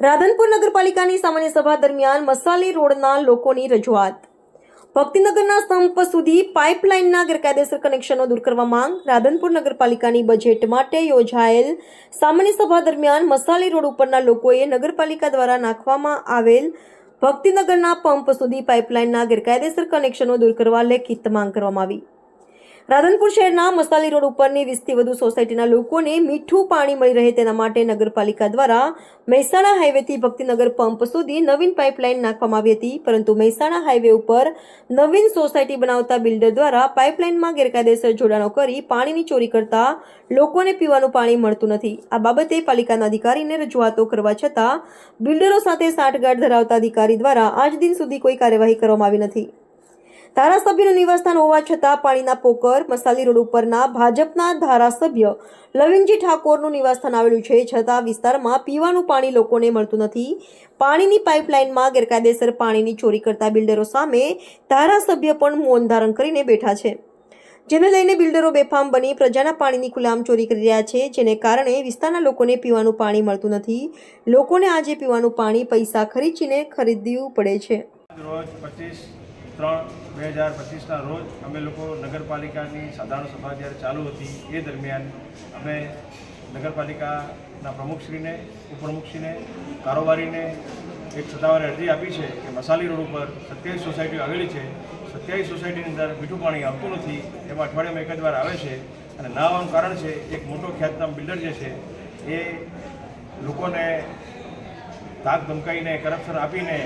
રાધનપુર નગરપાલિકાની સામાન્ય સભા દરમિયાન મસાલી રોડના લોકોની રજૂઆત. ભક્તિનગરના સ્તંભ સુધી પાઇપલાઇનના ગેરકાયદેસર કનેક્શનો દૂર કરવા માંગ. રાધનપુર નગરપાલિકાની બજેટ માટે યોજાયેલ સામાન્ય સભા દરમિયાન મસાલી રોડ ઉપરના લોકોએ નગરપાલિકા દ્વારા નાખવામાં આવેલ ભક્તિનગરના પંપ સુધી પાઇપલાઇનના ગેરકાયદેસર કનેક્શનો દૂર કરવા લેખિત માંગ કરવામાં આવી. રાધનપુર શહેરના મસાલી રોડ ઉપરની 20થી વધુ સોસાયટીના લોકોને મીઠું પાણી મળી રહે તેના માટે નગરપાલિકા દ્વારા મહેસાણા હાઈવેથી ભક્તિનગર પંપ સુધી નવીન પાઇપલાઇન નાખવામાં આવી હતી, પરંતુ મહેસાણા હાઈવે ઉપર નવીન સોસાયટી બનાવતા બિલ્ડર દ્વારા પાઇપલાઇનમાં ગેરકાયદેસર જોડાણો કરી પાણીની ચોરી કરતા લોકોને પીવાનું પાણી મળતું નથી. આ બાબતે પાલિકાના અધિકારીને રજૂઆતો કરવા છતાં બિલ્ડરો સાથે સાંઠગાંઠ ધરાવતા અધિકારી દ્વારા આજ દિન સુધી કોઈ કાર્યવાહી કરવામાં આવી નથી. ધારાસભ્યનું નિવાસસ્થાન હોવા છતાં પાણીના પોકર મસાલી રોડ ઉપરના ભાજપના ધારાસભ્ય લવિંગજી ઠાકોરનું નિવાસસ્થાન આવેલું છે, છતાં વિસ્તારમાં પીવાનું પાણી લોકોને મળતું નથી. પાણીની પાઇપલાઇનમાં ગેરકાયદેસર પાણીની ચોરી કરતા બિલ્ડરો સામે ધારાસભ્ય પણ મૌન ધારણ કરીને બેઠા છે, જેને લઈને બિલ્ડરો બેફામ બની પ્રજાના પાણીની ખુલ્લેઆમ ચોરી કરી રહ્યા છે, જેને કારણે વિસ્તારના લોકોને પીવાનું પાણી મળતું નથી. લોકોને આજે પીવાનું પાણી પૈસા ખર્ચીને ખરીદવું પડે છે. 3/2025ના રોજ અમે લોકો નગરપાલિકાની સાધારણ સભા જ્યારે ચાલુ હતી એ દરમિયાન અમે નગરપાલિકાના પ્રમુખશ્રીને, ઉપપ્રમુખશ્રીને, કારોબારીને એક સત્તાવાર અરજી આપી છે કે મસાલી રોડ ઉપર 27 સોસાયટીઓ આવેલી છે. 27 સોસાયટીની અંદર મીઠું પાણી આવતું નથી. એમાં અઠવાડિયામાં એક જ વાર આવે છે અને ના આવવાનું કારણ છે એક મોટો ખ્યાતનામ બિલ્ડર જે છે એ લોકોને તાક ધમકાઈને કરપ્શન આપીને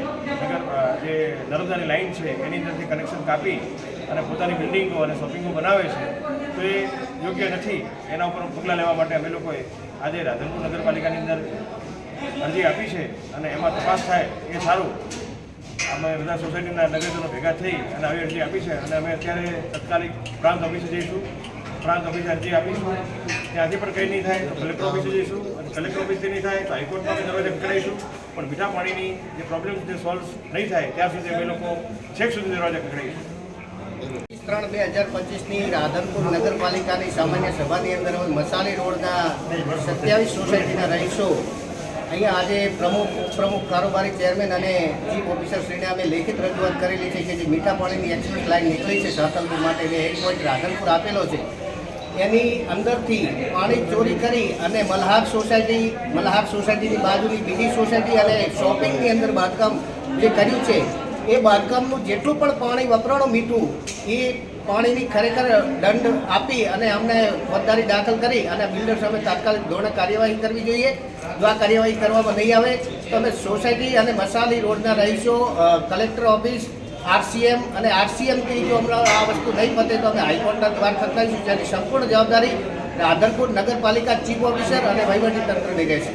જે નર્મદાની લાઇન છે એની અંદરથી કનેક્શન કાપી અને પોતાની બિલ્ડિંગો અને શોપિંગો બનાવે છે, તો એ યોગ્ય નથી. એના ઉપર પગલાં લેવા માટે અમે લોકોએ આજે રાધનપુર નગરપાલિકાની અંદર અરજી આપી છે અને એમાં તપાસ થાય એ સારું. અમે બધા સોસાયટીના નગરજનો ભેગા થઈ અને આવી અરજી આપી છે અને અમે અત્યારે તત્કાલિક પ્રાંત ઓફિસે જઈશું. પ્રાંત ઓફિસે અરજી આપીશું. ત્યાંથી પણ કંઈ નહીં થાય તો કલેક્ટર ઓફિસે જઈશું અને કલેક્ટર ઓફિસથી નહીં થાય તો હાઈકોર્ટમાં અમે દરવાજે ખખડાવીશું. પણ મીઠા પાણીની જે પ્રોબ્લેમ જે સોલ્વ નહીં થાય ત્યાં સુધી અમે લોકો છેક સુધી દરવાજે ખખડાવીશું. 3/2025ની રાધનપુર નગરપાલિકાની સામાન્ય સભાની અંદર મસાલી રોડના 27 સોસાયટીના રહીશો અહીંયા આજે પ્રમુખ, ઉપપ્રમુખ, કારોબારી ચેરમેન અને ચીફ ઓફિસરશ્રીને અમે લેખિત રજૂઆત કરેલી છે કે જે મીઠા પાણીની એક્સપ્રેસ લાઇન નીકળી છે સાતલપુર માટે જે એક પોઈન્ટ રાધનપુર આપેલો છે એની અંદરથી પાણી ચોરી કરી અને મલ્હાર સોસાયટીની બાજુની બીજી સોસાયટી અને શોપિંગની અંદર બાંધકામ જે કર્યું છે એ બાંધકામનું જેટલું પણ પાણી વપરાણું મીઠું એ પાણીની ખરેખર દંડ આપી અને અમને ફોજદારી દાખલ કરી અને બિલ્ડર સામે તાત્કાલિક ધોરણે કાર્યવાહી કરવી જોઈએ. જો આ કાર્યવાહી કરવામાં નહીં આવે તો અમે સોસાયટી અને મસાલી રોડના રહીશો કલેક્ટર ઓફિસ, RCM અને RCMથી જો હમણાં આ વસ્તુ નહીં પતે તો અમે હાઈકોર્ટના દ્વાર ખખડાવીશું, જેની સંપૂર્ણ જવાબદારી રાધનપુર નગરપાલિકા ચીફ ઓફિસર અને વહીવટી તંત્રની રહેશે.